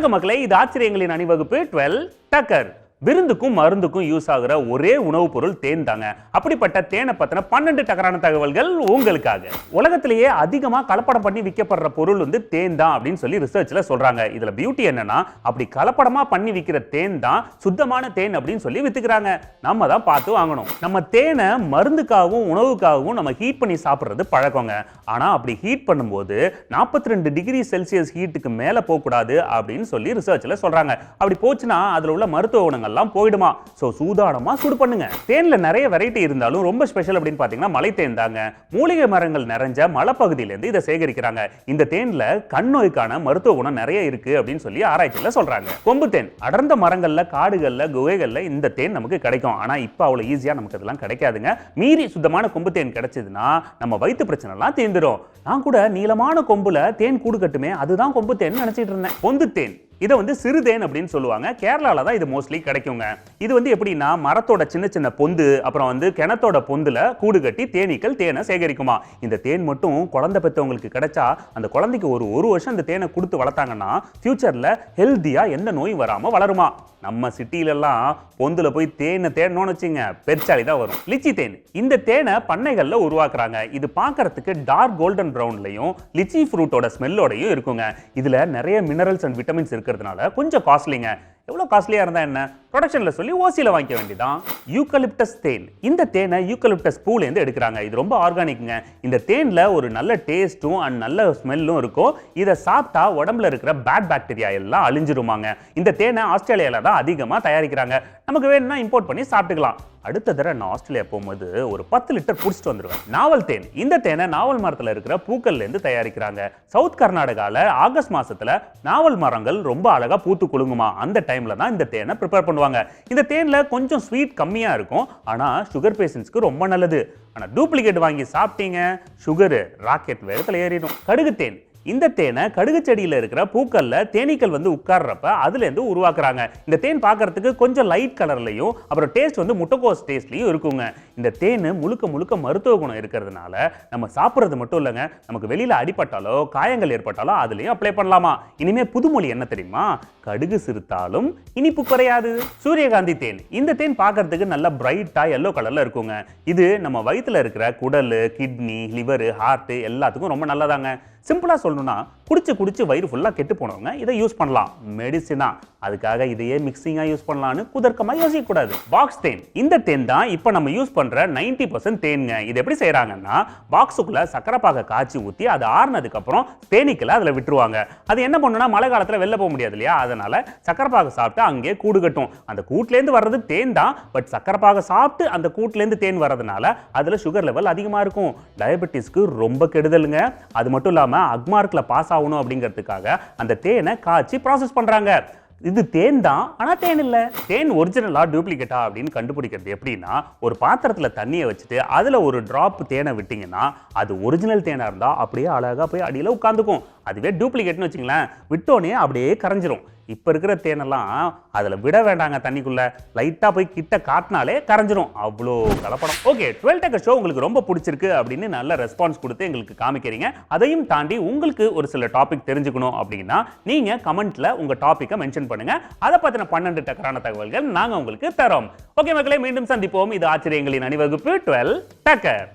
வணக்க மக்களே, இது ஆச்சரியங்களின் அணிவகுப்பு 12 டக்கர். விருந்துக்கும் மருந்துக்கும் யூஸ் ஆகுற ஒரே உணவுப் பொருள் தேன் தாங்க. அப்படிப்பட்ட தேனை பத்தின 12 டக்கரான தகவல்கள் உங்களுக்காக. உலகத்திலேயே அதிகமா கலப்படம் பண்ணி விற்கப்படுற பொருள் தேன் தான் அப்படின்னு சொல்லி ரிசர்ச்ல சொல்றாங்க. இதுல பியூட்டி என்னன்னா, அப்படி கலப்படமா பண்ணி விற்கிற தேன் தான் சுத்தமான தேன் அப்படின்னு சொல்லி வித்துக்கிறாங்க. நம்ம தான் பார்த்து வாங்கணும். நம்ம தேனை மருந்துக்காகவும் உணவுக்காகவும் நம்ம ஹீட் பண்ணி சாப்பிடுறது பழக்கங்க. ஆனா அப்படி ஹீட் பண்ணும்போது 42 டிகிரி செல்சியஸ் ஹீட்டுக்கு மேல போகக்கூடாது அப்படின்னு சொல்லி ரிசர்ச்ல சொல்றாங்க. அப்படி போச்சுன்னா அதுல உள்ள மருத்துவ குணங்கள் போயிடுமா. சோ சூதானமா சூடு பண்ணுங்க. தேன்ல நிறைய வெரைட்டி இருந்தாலும் ரொம்ப ஸ்பெஷல் அப்படின்னு பாத்தீங்கன்னா மலை தேன் தாங்க. மூலிகை மரங்கள் நிறைஞ்ச மலைப்பகுதியில இருந்து இதை சேகரிக்கிறாங்க. இந்த தேன்ல கண் நோய்க்கான மருத்துவ குணம் நிறைய இருக்கு அப்படின்னு சொல்லி ஆராய்ச்சியில சொல்றாங்க. கொம்பு தேன் அடர்ந்த மரங்கள்ல, காடுகள்ல, குகைகள்ல இந்த தேன் நமக்கு கிடைக்கும். ஆனா இப்ப அவ்வளவு ஈஸியா நமக்கு இதெல்லாம் கிடைக்காதுங்க. மீறி சுத்தமான கொம்பு தேன் கிடைச்சதுன்னா நம்ம வயிற்று பிரச்சனை எல்லாம் தீர்ந்துடும். நான் கூட நீளமான கொம்புல தேன் கூடு கட்டுமே, அதுதான் கொம்பு தேன் நினைச்சிட்டு இருந்தேன். பொந்து தேன் இதை சிறுதேன் அப்படின்னு சொல்லுவாங்க. கேரளால தான் இது மோஸ்ட்லி கிடைக்குங்க. இது எப்படின்னா மரத்தோட சின்ன சின்ன பொந்து, அப்புறம் கிணத்தோட பொந்துல கூடு கட்டி தேனீக்கள் தேனை சேகரிக்குமா. இந்த தேன் மட்டும் குழந்தை பெற்றவங்களுக்கு கிடைச்சா அந்த குழந்தைக்கு ஒரு வருஷம் இந்த தேனை கொடுத்து வளர்த்தாங்கன்னா ஃபியூச்சர்ல ஹெல்தியா எந்த நோயும் வராம வளருமா. நம்ம சிட்டிலெல்லாம் பொந்துல போய் தேனை தேடணும்னு வச்சுங்க, பெருச்சாலி தான் வரும். லிச்சி தேன் இந்த தேனை பண்ணைகள்ல உருவாக்குறாங்க. இது பார்க்கறதுக்கு டார்க் கோல்டன் பிரவுன்லையும் லிச்சி ஃப்ரூட்டோட ஸ்மெல்லோடையும் இருக்குங்க. இதுல நிறைய மினரல்ஸ் அண்ட் விட்டமின்ஸ் இருக்கிறதுனால கொஞ்சம் காஸ்ட்லிங்க. எவ்வளவு காஸ்ட்லியா இருந்தா என்ன, ப்ரொடக்ஷன்ல சொல்லி ஓசியில வாங்கிக்க வேண்டியதான். யூக்கலிப்டஸ் தேன் இந்த தேனை யூக்கலிப்டஸ் பூல இருந்து எடுக்கிறாங்க. இது ரொம்ப ஆர்கானிக்ங்க. இந்த தேன்ல ஒரு நல்ல டேஸ்டும் அண்ட் நல்ல ஸ்மெல்லும் இருக்கும். இதை சாப்பிட்டா உடம்புல இருக்கிற பேட் பாக்டீரியா எல்லாம் அழிஞ்சிருமாங்க. இந்த தேனை ஆஸ்திரேலியால தான் அதிகமா தயாரிக்கிறாங்க. நமக்கு வேணும்னா இம்போர்ட் பண்ணி சாப்பிட்டுக்கலாம். அடுத்த தடவை நான் ஆஸ்திரேலியா போகும்போது ஒரு 10 லிட்டர் குடிச்சிட்டு வந்துருவேன். நாவல் தேன் இந்த தேனை நாவல் மரத்துல இருக்கிற பூக்கள்ல இருந்து தயாரிக்கிறாங்க. சவுத் கர்நாடகால ஆகஸ்ட் மாசத்துல நாவல் மரங்கள் ரொம்ப அழகா பூத்து குலுங்குமா. அந்த டைம்ல தான் இந்த தேனை ப்ரிப்பேர் பண்ணுவாங்க. இந்த தேன்ல கொஞ்சம் ஸ்வீட் கம்மியா இருக்கும். ஆனா சுகர் பேஷண்ட்ஸ்க்கு ரொம்ப நல்லது. ஆனா டூப்ளிகேட் வாங்கி சாப்பிட்டீங்க, சுகர் ராக்கெட் வேகத்துல ஏறிடும். கடுகு தேன் இந்த தேனை கடுகு செடியில இருக்கிற பூக்கள்ல தேனீக்கள் உட்கார்றப்ப அதுல இருந்து உருவாக்குறாங்க. இந்த தேன் பார்க்கறதுக்கு கொஞ்சம் லைட் கலர்லயும் அப்புறம் டேஸ்ட் முட்டைக்கோஸ் டேஸ்ட்லயும் இருக்குங்க. இந்த தேன் முழுக்க முழுக்க மருத்துவ குணம் இருக்கிறதுனால நம்ம சாப்பிட்றது மட்டும் இல்லைங்க, நமக்கு வெளியில அடிபட்டாலோ காயங்கள் ஏற்பட்டாலோ அதுலயும் அப்ளை பண்ணலாமா. இனிமே புதுமொழி என்ன தெரியுமா, கடுகு சிறுத்தாலும் இனிப்பு குறையாது. சூரியகாந்தி தேன் இந்த தேன் பார்க்கறதுக்கு நல்ல பிரைட்டா எல்லோ கலர்ல இருக்குங்க. இது நம்ம வயிற்றுல இருக்கிற குடல், கிட்னி, லிவர், ஹார்ட் எல்லாத்துக்கும் ரொம்ப நல்லதாங்க. சிம்பிளா சொல்லணும்னா குடிச்சு வயிறு ஃபுல்லா கெட்டு போனவங்க இதை யூஸ் பண்ணலாம். மெடிசினா அதுக்காக இதையே மிக்சிங்கா யூஸ் பண்ணலாம்னு குதர்க்கமா யோசிக்க கூடாது. பாக்ஸ் தேன் இந்த தேன் தான் இப்ப நம்ம யூஸ் பண்ற 90% தேன்ங்க. இது எப்படி செய்யறாங்கன்னா, பாக்ஸுக்குள்ள சக்கரை பாக காய்ச்சி ஊத்தி அது ஆறுனதுக்கு அப்புறம் தேனீக்களை அதுல விட்டுருவாங்க. அது என்ன பண்ணுனா மழை காலத்துல வெளில போக முடியாது இல்லையா, அதனால சக்கரை பாக சாப்பிட்டு அங்கே கூடு கட்டும். அந்த கூட்டுல இருந்து வர்றது தேன் தான், பட் சக்கரை பாக சாப்பிட்டு அந்த கூட்டுல இருந்து தேன் வர்றதுனால அதுல சுகர் லெவல் அதிகமா இருக்கும். டயபெட்டிஸ்க்கு ரொம்ப கெடுதலுங்க. அது மட்டும் இல்லாம அக்மார்க்ல பாஸ் ஆகணும் அப்படிங்கிறதுக்காக அந்த தேனை காய்ச்சி ப்ராசஸ் பண்றாங்க. இது தேன் தான், ஆனா தேன் இல்ல. தேன் ஒரிஜினலா டூப்ளிகேட்டா அப்படின்னு கண்டுபிடிக்கிறது எப்படின்னா, ஒரு பாத்திரத்துல தண்ணியை வச்சுட்டு அதுல ஒரு டிராப் தேனை விட்டீங்கன்னா அது ஒரிஜினல் தேனா இருந்தா அப்படியே அழகா போய் அடியில உட்காந்துக்கும். அதுவே டூப்ளிகேட்னு வச்சுங்களேன், விட்டோனே அப்படியே கரைஞ்சிரும். இப்ப இருக்கிற தேனெல்லாம் அதுல விட வேண்டாங்க, தண்ணிக்குள்ள லைட்டா போய் கிட்ட காட்டினாலே கரைஞ்சிரும். அவ்வளோ கலப்படம். ஓகே, 12 டக்கர் ஷோ உங்களுக்கு ரொம்ப பிடிச்சிருக்கு அப்படின்னு நல்ல ரெஸ்பான்ஸ் கொடுத்து எங்களுக்கு காமிக்கிறீங்க. அதையும் தாண்டி உங்களுக்கு ஒரு சில டாபிக் தெரிஞ்சுக்கணும் அப்படின்னா நீங்க கமெண்ட்ல உங்க டாபிக்கை மென்ஷன் பண்ணுங்க. அதை பத்தின 12 டக்கரான தகவல்கள் நாங்க உங்களுக்கு தரோம். ஓகே மக்களே, மீண்டும் சந்திப்போம். இது ஆச்சரியங்களின் அணிவகுப்பு 12 டக்கர்.